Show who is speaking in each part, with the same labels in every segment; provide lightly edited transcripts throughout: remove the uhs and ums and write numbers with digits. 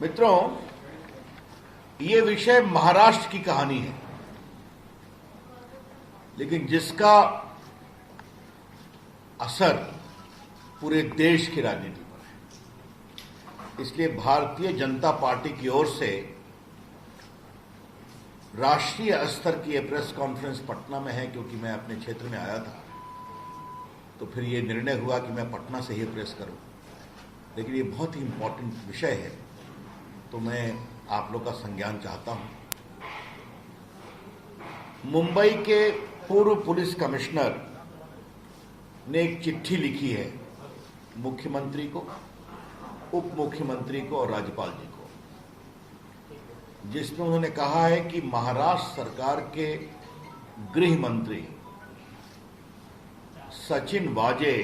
Speaker 1: मित्रों, ये विषय महाराष्ट्र की कहानी है, लेकिन जिसका असर पूरे देश की राजनीति पर है। इसलिए भारतीय जनता पार्टी की ओर से राष्ट्रीय स्तर की यह प्रेस कॉन्फ्रेंस पटना में है, क्योंकि मैं अपने क्षेत्र में आया था, तो फिर ये निर्णय हुआ कि मैं पटना से ही प्रेस करूं। लेकिन ये बहुत ही इंपॉर्टेंट विषय है, तो मैं आप लोग का संज्ञान चाहता हूं। मुंबई के पूर्व पुलिस कमिश्नर ने एक चिट्ठी लिखी है मुख्यमंत्री को, उप मुख्यमंत्री को और राज्यपाल जी को, जिसमें उन्होंने कहा है कि महाराष्ट्र सरकार के गृह मंत्री सचिन वाजे,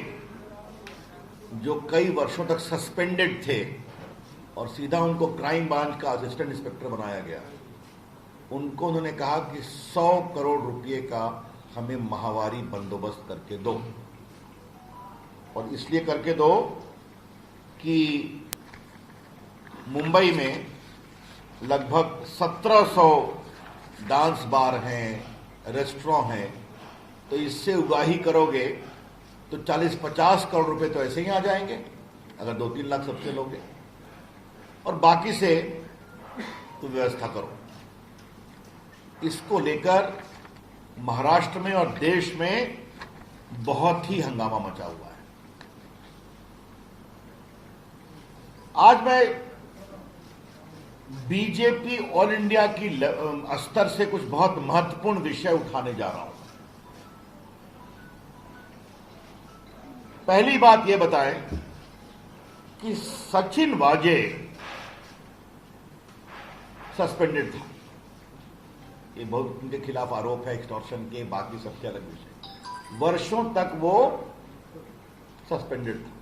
Speaker 1: जो कई वर्षों तक सस्पेंडेड थे और सीधा उनको क्राइम ब्रांच का असिस्टेंट इंस्पेक्टर बनाया गया, उनको उन्होंने कहा कि 100 करोड़ रुपए का हमें माहवारी बंदोबस्त करके दो। और इसलिए करके दो कि मुंबई में लगभग 1700 डांस बार हैं, रेस्टोरेंट हैं, तो इससे उगाही करोगे तो 40-50 करोड़ रुपए तो ऐसे ही आ जाएंगे अगर 2-3 लाख सबसे लोगे, और बाकी से तो व्यवस्था करो। इसको लेकर महाराष्ट्र में और देश में बहुत ही हंगामा मचा हुआ है। आज मैं बीजेपी ऑल इंडिया की स्तर से कुछ बहुत महत्वपूर्ण विषय उठाने जा रहा हूं। पहली बात यह बताएं कि सचिन वाजे सस्पेंडेड था। ये बहुत उनके खिलाफ आरोप है एक्सटॉर्शन के, बाकी सबसे अलग विषय। वर्षों तक वो सस्पेंडेड था।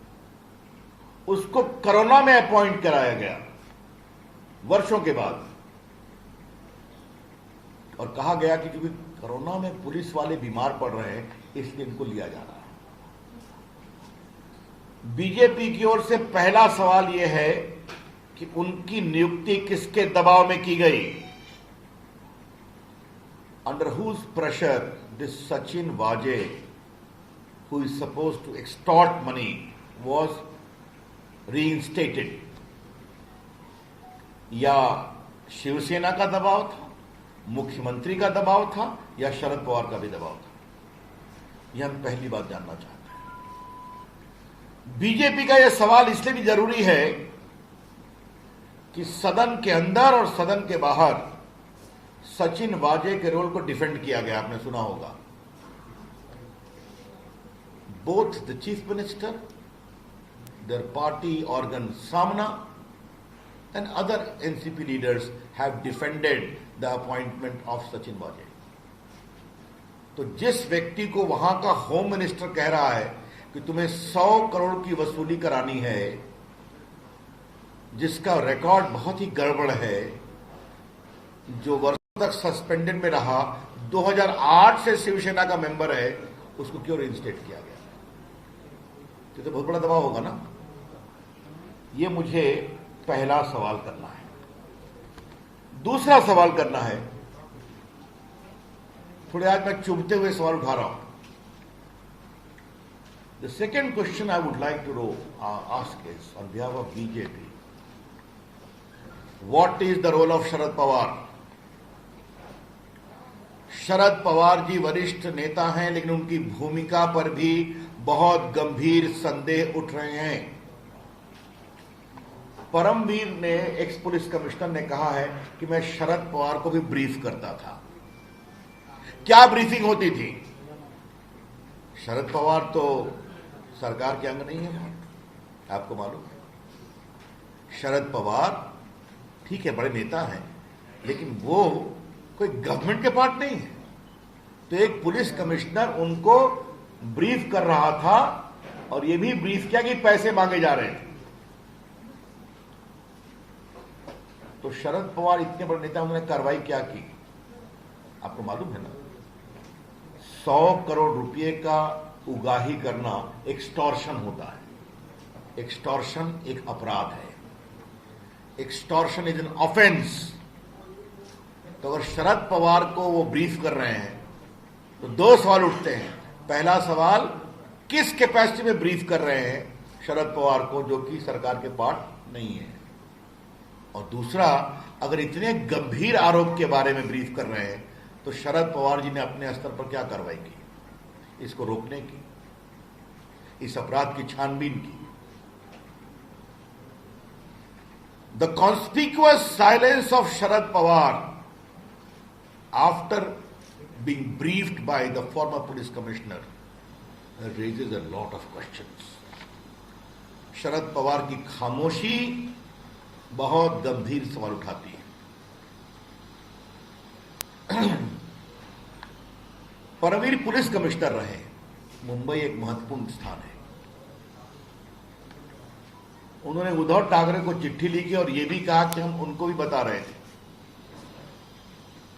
Speaker 1: उसको कोरोना में अपॉइंट कराया गया वर्षों के बाद, और कहा गया कि क्योंकि कोरोना में पुलिस वाले बीमार पड़ रहे हैं इसलिए इनको लिया जा रहा है। बीजेपी की ओर से पहला सवाल यह है कि उनकी नियुक्ति किसके दबाव में की गई? Under whose pressure this Sachin Vaje, who is supposed to extort money, was reinstated? या शिवसेना का दबाव था, मुख्यमंत्री का दबाव था, या शरद पवार का भी दबाव था? यह हम पहली बात जानना चाहते हैं। बीजेपी का यह सवाल इसलिए भी जरूरी है कि सदन के अंदर और सदन के बाहर सचिन वाजे के रोल को डिफेंड किया गया। आपने सुना होगा, both the chief minister, their party organ Saamana and other NCP leaders have defended the appointment of Sachin Waze. तो जिस व्यक्ति को वहां का होम मिनिस्टर कह रहा है कि तुम्हें 100 करोड़ की वसूली करानी है, जिसका रिकॉर्ड बहुत ही गड़बड़ है, जो वर्षों तक सस्पेंडेड में रहा, 2008 से शिवसेना का मेंबर है, उसको क्यों रिइंस्टेट किया गया? तो बहुत बड़ा दबाव होगा ना। ये मुझे पहला सवाल करना है। दूसरा सवाल करना है, थोड़े आज मैं चुभते हुए सवाल उठा रहा हूं। The second question I would like to ask is on behalf of BJP, what is the role of Sharad Pawar? Sharad Pawar ji वरिष्ठ नेता हैं, लेकिन उनकी भूमिका पर भी बहुत गंभीर संदेह उठ रहे हैं। परमवीर ने, एक्स पुलिस कमिश्नर ने कहा है कि मैं शरद पवार को भी ब्रीफ करता था। क्या ब्रीफिंग होती थी? शरद पवार तो सरकार के अंग नहीं है, आपको मालूम है। शरद पवार ठीक है, बड़े नेता हैं, लेकिन वो कोई गवर्नमेंट के पार्ट नहीं है। तो एक पुलिस कमिश्नर उनको ब्रीफ कर रहा था, और ये भी ब्रीफ किया कि पैसे मांगे जा रहे थे। तो शरद पवार इतने बड़े नेता, उन्होंने कार्रवाई क्या की? आपको मालूम है ना, 100 करोड़ रुपए का उगाही करना एक्सटॉर्शन होता है। एक्सटॉर्शन एक अपराध है। एक्सटॉर्शन इज एन ऑफेंस, तो अगर शरद पवार को वो ब्रीफ कर रहे हैं तो दो सवाल उठते हैं। पहला सवाल, किस कैपेसिटी में ब्रीफ कर रहे हैं शरद पवार को, जो कि सरकार के पार्ट नहीं है। और दूसरा, अगर इतने गंभीर आरोप के बारे में ब्रीफ कर रहे हैं तो शरद पवार जी ने अपने स्तर पर क्या कार्रवाई की इसको रोकने की, इस अपराध की छानबीन की। The conspicuous silence of Sharad Pawar after being briefed by the former police commissioner raises a lot of questions. Sharad Pawar की खामोशी बहुत गंभीर सवाल उठाती है। परमवीर पुलिस कमिश्नर रहे। मुंबई एक महत्वपूर्ण स्थान है। उन्होंने उद्धव ठाकरे को चिट्ठी लिखी और यह भी कहा कि हम उनको भी बता रहे थे।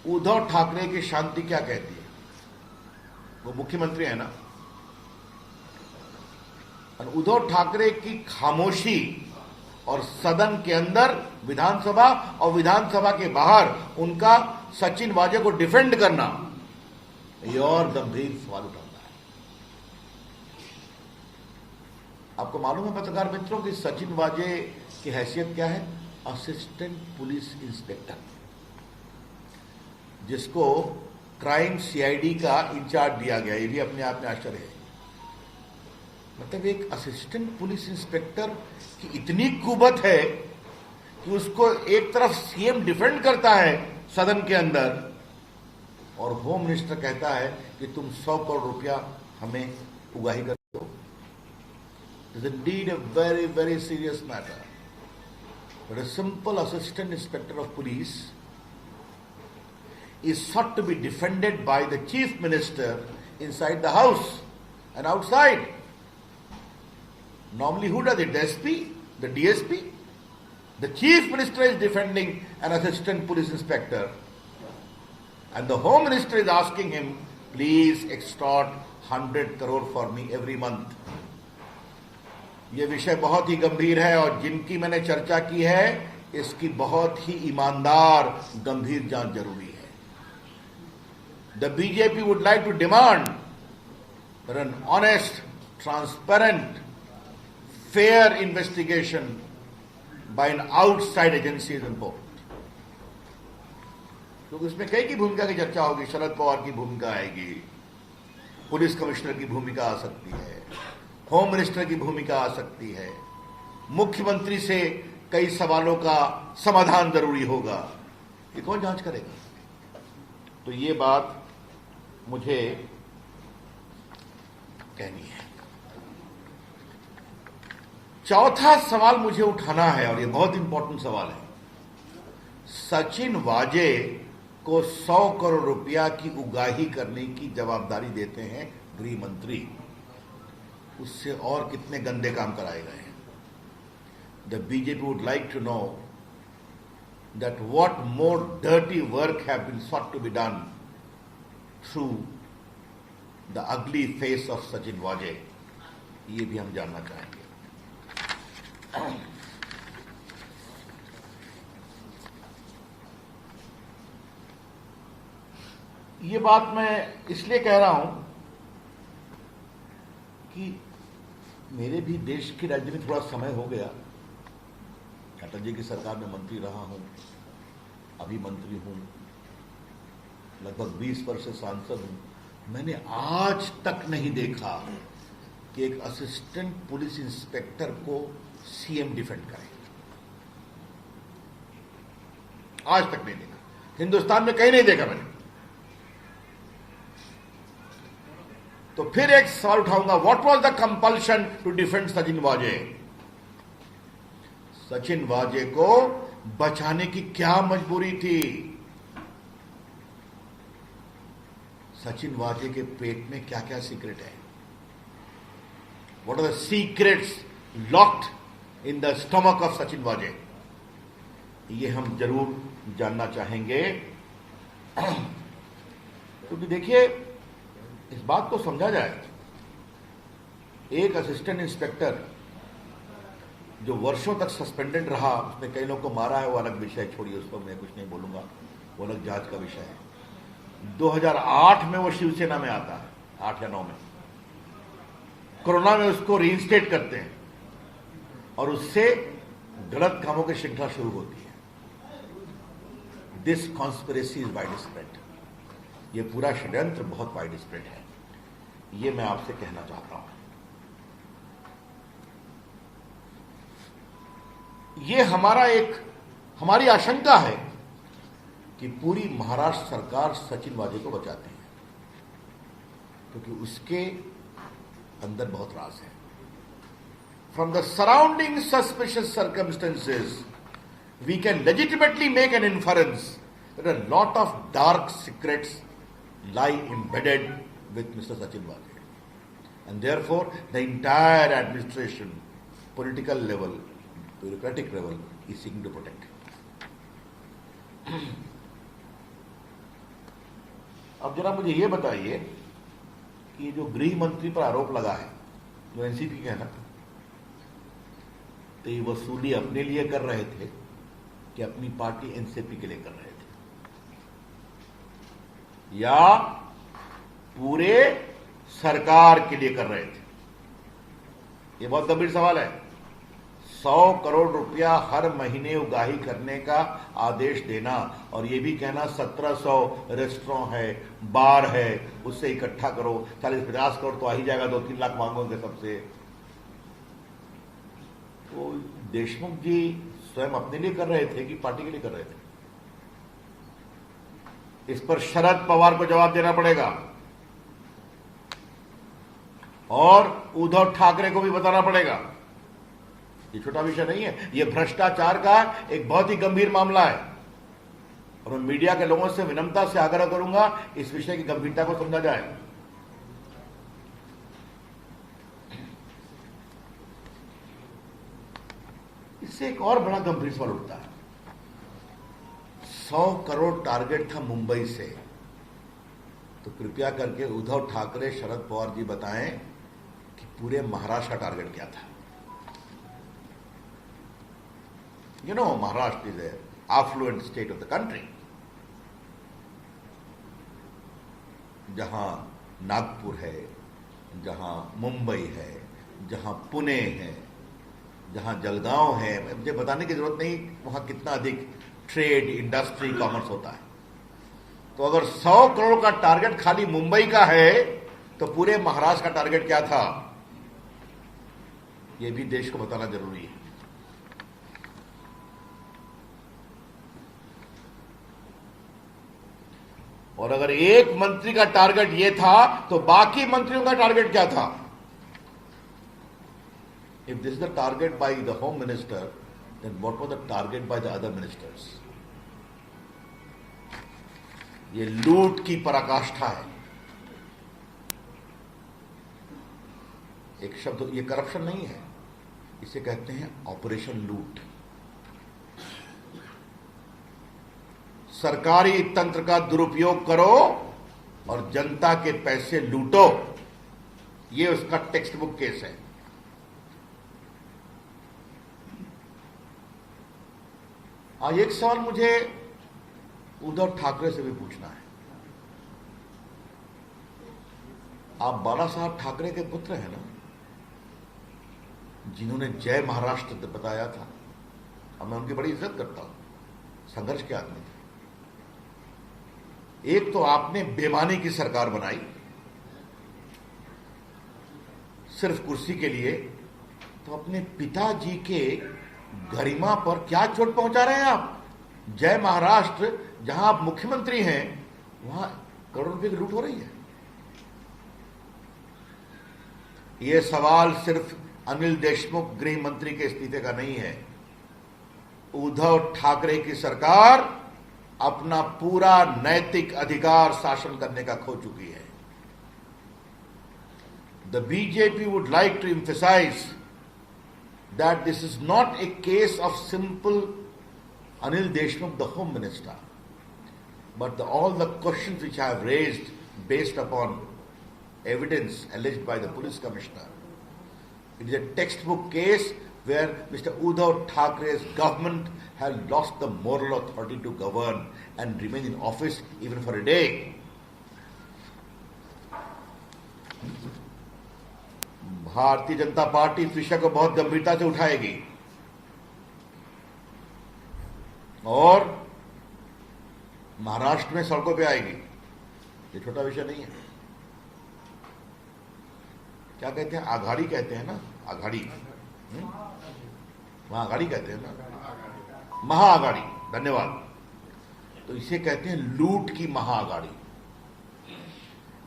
Speaker 1: उद्धव ठाकरे की शांति क्या कहती है? वो मुख्यमंत्री है ना। और उद्धव ठाकरे की खामोशी और सदन के अंदर विधानसभा और विधानसभा के बाहर उनका सचिन वाजे को डिफेंड करना, ये और गंभीर सवाल उठाता है। आपको मालूम है पत्रकार मित्रों कि सचिन वाजे की हैसियत क्या है? असिस्टेंट पुलिस इंस्पेक्टर, जिसको क्राइम सीआईडी का इंचार्ज दिया गया। ये भी अपने आप में आश्चर्य है। मतलब एक असिस्टेंट पुलिस इंस्पेक्टर की इतनी कुबत है कि उसको एक तरफ सीएम डिफेंड करता है सदन के अंदर, और होम मिनिस्टर कहता है कि तुम 100 करोड़ रुपया हमें उगाही कर दो। It is indeed a very very serious matter. But a simple assistant inspector of police is sought to be defended by the chief minister inside the house and outside. Normally who does it? The SP? The DSP? The chief minister is defending an assistant police inspector, and the home minister is asking him, please extort 100 crore for me every month. ये विषय बहुत ही गंभीर है और जिनकी मैंने चर्चा की है इसकी बहुत ही ईमानदार गंभीर जांच जरूरी है। The BJP would like to demand that an honest, transparent, fair investigation by an outside agency is important. क्योंकि इसमें कई की भूमिका की चर्चा होगी। शरद पवार की भूमिका आएगी, पुलिस कमिश्नर की भूमिका आ सकती है, होम मिनिस्टर की भूमिका आ सकती है, मुख्यमंत्री से कई सवालों का समाधान जरूरी होगा। ये कौन जांच करेगा? तो ये बात मुझे कहनी है। चौथा सवाल मुझे उठाना है और ये बहुत इंपॉर्टेंट सवाल है। सचिन वाजे को 100 करोड़ रुपया की उगाही करने की जवाबदारी देते हैं गृह मंत्री। उससे और कितने गंदे काम कराए गए हैं? The BJP would like to know that what more dirty work have been sought to be done through the ugly face of Sachin Waje, ये भी हम जानना चाहेंगे। ये बात मैं इसलिए कह रहा हूं कि मेरे भी देश की राजनीति में थोड़ा समय हो गया। अटल जी की सरकार में मंत्री रहा हूं, अभी मंत्री हूं, लगभग 20 वर्ष से सांसद हूं। मैंने आज तक नहीं देखा कि एक असिस्टेंट पुलिस इंस्पेक्टर को सीएम डिफेंड करे। आज तक नहीं देखा, हिंदुस्तान में कहीं नहीं देखा मैंने। तो फिर एक सवाल उठाऊंगा, what was the compulsion to defend Sachin Vaze? Sachin वाजे को बचाने की क्या मजबूरी थी? सचिन वाजे के पेट में क्या क्या सीक्रेट है? What are the secrets locked in the stomach of Sachin Vaze? ये हम जरूर जानना चाहेंगे। क्योंकि देखिए, इस बात को समझा जाए, एक असिस्टेंट इंस्पेक्टर जो वर्षों तक सस्पेंडेड रहा, उसने कई लोगों को मारा है, वो अलग विषय, छोड़िए, उस पर मैं कुछ नहीं बोलूंगा, वो अलग जांच का विषय है। 2008 में वो शिवसेना में आता है, 8 या 9 में। कोरोना में उसको रीइंस्टेट करते हैं और उससे गलत कामों की श्रृंखला शुरू होती है। This conspiracy is wide spread, ये पूरा षड्यंत्र बहुत वाइड स्प्रेड है, ये मैं आपसे कहना चाहता हूं। ये हमारी आशंका है कि पूरी महाराष्ट्र सरकार सचिन वाजे को बचाती है, क्योंकि उसके अंदर बहुत राज है। From the surrounding suspicious circumstances, we can legitimately make an inference that a lot of dark secrets lie embedded with Mr. Sachin Waje. And therefore, the entire administration, political level, bureaucratic level, is seeking to protect him. अब जरा मुझे ये बताइए कि जो गृह मंत्री पर आरोप लगा है, जो एनसीपी के है ना, तो ये वसूली अपने लिए कर रहे थे कि अपनी पार्टी एनसीपी के लिए कर रहे थे, या पूरे सरकार के लिए कर रहे थे? ये बहुत गंभीर सवाल है। 100 करोड़ रुपया हर महीने उगाही करने का आदेश देना और ये भी कहना 1700 रेस्टोरेंट है, बार है, उससे इकट्ठा करो, 40-50 करोड़ तो आ ही जाएगा, 2-3 लाख मांगोगे सबसे। तो देशमुख जी स्वयं अपने लिए कर रहे थे कि पार्टी के लिए कर रहे थे? इस पर शरद पवार को जवाब देना पड़ेगा और उद्धव ठाकरे को भी बताना पड़ेगा। ये छोटा विषय नहीं है, ये भ्रष्टाचार का एक बहुत ही गंभीर मामला है और मैं मीडिया के लोगों से विनम्रता से आग्रह करूंगा इस विषय की गंभीरता को समझा जाए। इससे एक और बड़ा गंभीर सवाल उठता है। 100 करोड़ टारगेट था मुंबई से, तो कृपया करके उद्धव ठाकरे, शरद पवार जी बताएं कि पूरे महाराष्ट्र का टारगेट क्या था? You know, Maharashtra is an affluent state of the country, जहां नागपुर है, जहां मुंबई है, जहां पुणे है, जहां जलगांव है। मुझे बताने की जरूरत नहीं वहां कितना अधिक ट्रेड, इंडस्ट्री, कॉमर्स होता है। तो अगर 100 करोड़ का टारगेट खाली मुंबई का है तो पूरे महाराष्ट्र का टारगेट क्या था? यह भी देश को बताना जरूरी है। और अगर एक मंत्री का टारगेट यह था तो बाकी मंत्रियों का टारगेट क्या था? If this is the target by the Home Minister, then what was the target by the other ministers? ये लूट की पराकाष्ठा है। एक शब्द, ये करप्शन नहीं है, इसे कहते हैं ऑपरेशन लूट। सरकारी तंत्र का दुरुपयोग करो और जनता के पैसे लूटो, ये उसका टेक्स्ट बुक केस है। आज एक सवाल मुझे उद्धव ठाकरे से भी पूछना है। आप बाला साहब ठाकरे के पुत्र हैं ना, जिन्होंने जय महाराष्ट्र बताया था, और मैं उनकी बड़ी इज्जत करता हूं, संघर्ष के आदमी थे। एक तो आपने बेईमानी की सरकार बनाई सिर्फ कुर्सी के लिए, तो अपने पिताजी के गरिमा पर क्या चोट पहुंचा रहे हैं आप? जय महाराष्ट्र, जहां आप मुख्यमंत्री हैं, वहां करोड़ों रुपए की लूट हो रही है। यह सवाल सिर्फ अनिल देशमुख गृह मंत्री के इस्तीफे का नहीं है। उद्धव ठाकरे की सरकार अपना पूरा नैतिक अधिकार शासन करने का खो चुकी है। The BJP would like to emphasize that this is not a case of simple Anil Deshmukh, the Home Minister, but all the questions which I have raised based upon evidence alleged by the Police Commissioner. It is a textbook case where Mr. Uddhav Thackeray's government has lost the moral authority to govern and remain in office even for a day. Bharatiya Janata party इस विषय को बहुत गंभीरता से उठाएगी और महाराष्ट्र में सड़कों पे आएगी। ये छोटा विषय नहीं है। क्या कहते हैं, आघाड़ी कहते हैं ना, आघाड़ी, महाआघाड़ी कहते हैं ना, महाआघाड़ी, धन्यवाद। तो इसे कहते हैं लूट की महाआघाड़ी।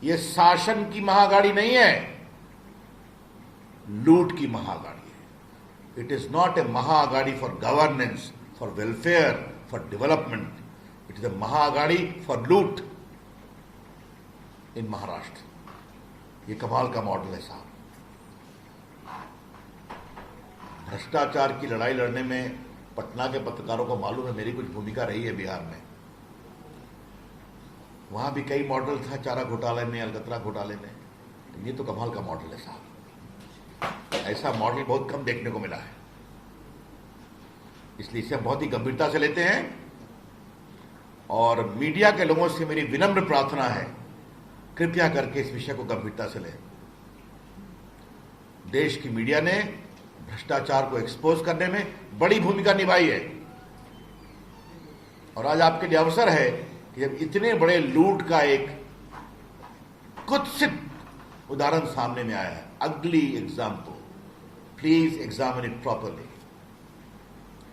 Speaker 1: ये शासन की महाआघाड़ी नहीं है, लूट की महाआघाड़ी है। It is not a Maha Aghadi for governance, for welfare, for development. It is a Maha Aghadi for लूट इन महाराष्ट्र। ये कमाल का मॉडल है साहब। भ्रष्टाचार की लड़ाई लड़ने में पटना के पत्रकारों को मालूम है मेरी कुछ भूमिका रही है बिहार में। वहां भी कई मॉडल था, चारा घोटाले में, अलकतरा घोटाले में। ये तो कमाल का मॉडल है साहब। ऐसा मॉडल बहुत कम देखने को मिला है, इसलिए इसे हम बहुत ही गंभीरता से लेते हैं। और मीडिया के लोगों से मेरी विनम्र प्रार्थना है, कृपया करके इस विषय को गंभीरता से लें। देश की मीडिया ने भ्रष्टाचार को एक्सपोज करने में बड़ी भूमिका निभाई है और आज आपके लिए अवसर है कि जब इतने बड़े लूट का एक कुत्सित उदाहरण सामने में आया है, अगली example, please examine it properly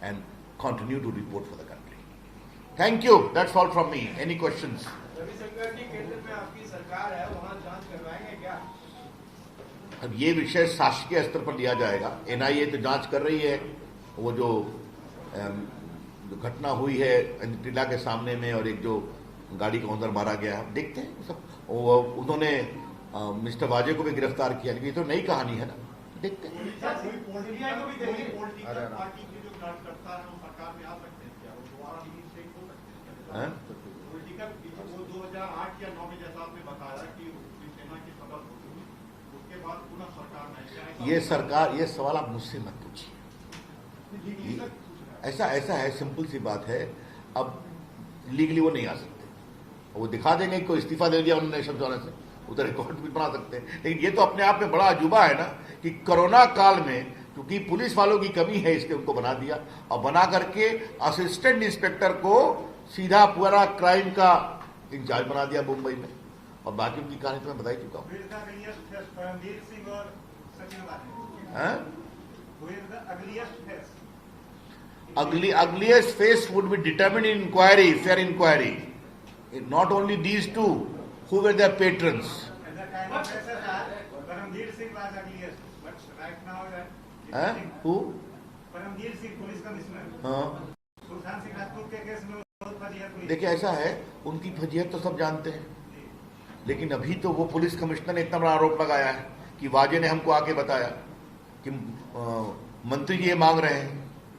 Speaker 1: and continue to report for the country. Thank you, that's all from me. Any questions?
Speaker 2: Ravishankar ji, केंद्र में आपकी सरकार है, वहां जांच करवाएंगे क्या?
Speaker 1: अब ये विषय शासकीय स्तर पर लिया जाएगा। एनआईए तो जांच कर रही है। वो जो घटना हुई है टीला के सामने में और एक जो गाड़ी के अंदर मारा गया, देखते हैं सब। उन्होंने मिस्टर वाजे को भी गिरफ्तार किया, लेकिन ये तो नई कहानी है ना, देखते हैं। ये सरकार, ये सवाल आप मुझसे मत पूछिए। ऐसा है, सिंपल सी बात है। अब लीगली वो नहीं आ सकते, वो दिखा देंगे कि इस्तीफा दे दिया उन्होंने नेशनल इंश्योरेंस से, उधर रिकॉर्ड भी बना सकते हैं। लेकिन ये तो अपने आप में बड़ा अजूबा है ना कि कोरोना काल में क्योंकि पुलिस वालों की कमी है, इसलिए उनको बना दिया और बना करके असिस्टेंट इंस्पेक्टर को सीधा पूरा क्राइम का इंचार्ज बना दिया मुंबई में। और बाकी उनकी कहानी तो मैं बता ही चुका हूं। Ugliest face would be determined in inquiry, fair inquiry. Not only these two, who were their patrons.
Speaker 2: Paramveer Singh was ugliest, but right now
Speaker 1: Who?
Speaker 2: Paramveer Singh, police commissioner. Sultan Singh Rajput के केस में बहुत फजीहत हुई।
Speaker 1: देखिए ऐसा है, उनकी फजीहत तो सब जानते हैं, लेकिन अभी तो वो पुलिस कमिश्नर ने इतना बड़ा आरोप लगाया है कि वाजे ने हमको आके बताया कि मंत्री जी ये मांग रहे हैं,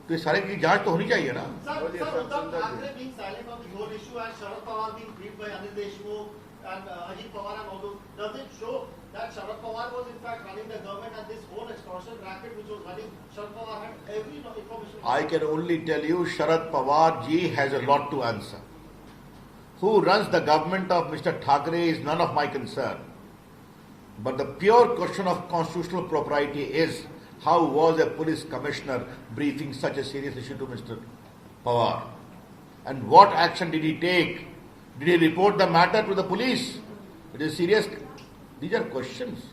Speaker 1: तो ये सारे की जांच तो होनी चाहिए ना। I can only tell you Sharad Pawar ji has a lot to answer. Who runs the government of Mr. Thackeray is none of my concern. But the pure question of constitutional propriety is, how was a police commissioner briefing such a serious issue to Mr. Pawar? And what action did he take? Did he report the matter to the police? It is serious. These are questions.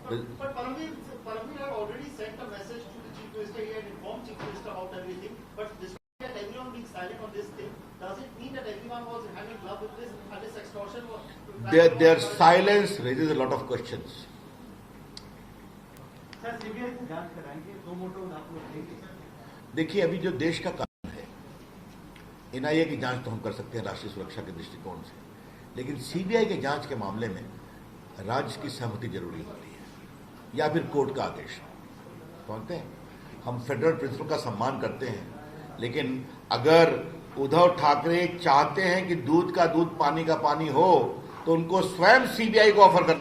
Speaker 3: But Paramveer had already sent a message to the Chief Minister. He had informed Chief Minister about everything. But despite everyone being silent on this thing, does it mean that everyone was hand in glove with this and this extortion was...
Speaker 1: Their silence raises a lot of questions. देखिए, अभी जो देश का कानून है, NIA की जांच तो हम कर सकते हैं राष्ट्रीय सुरक्षा के दृष्टिकोण से, लेकिन सीबीआई के जांच के मामले में राज्य की सहमति जरूरी होती है या फिर कोर्ट का आदेश। समझते हैं, हम फेडरल प्रिंसिपल का सम्मान करते हैं, लेकिन अगर उद्धव ठाकरे चाहते हैं कि दूध का दूध पानी का पानी हो, तो उनको स्वयं सीबीआई को ऑफर करना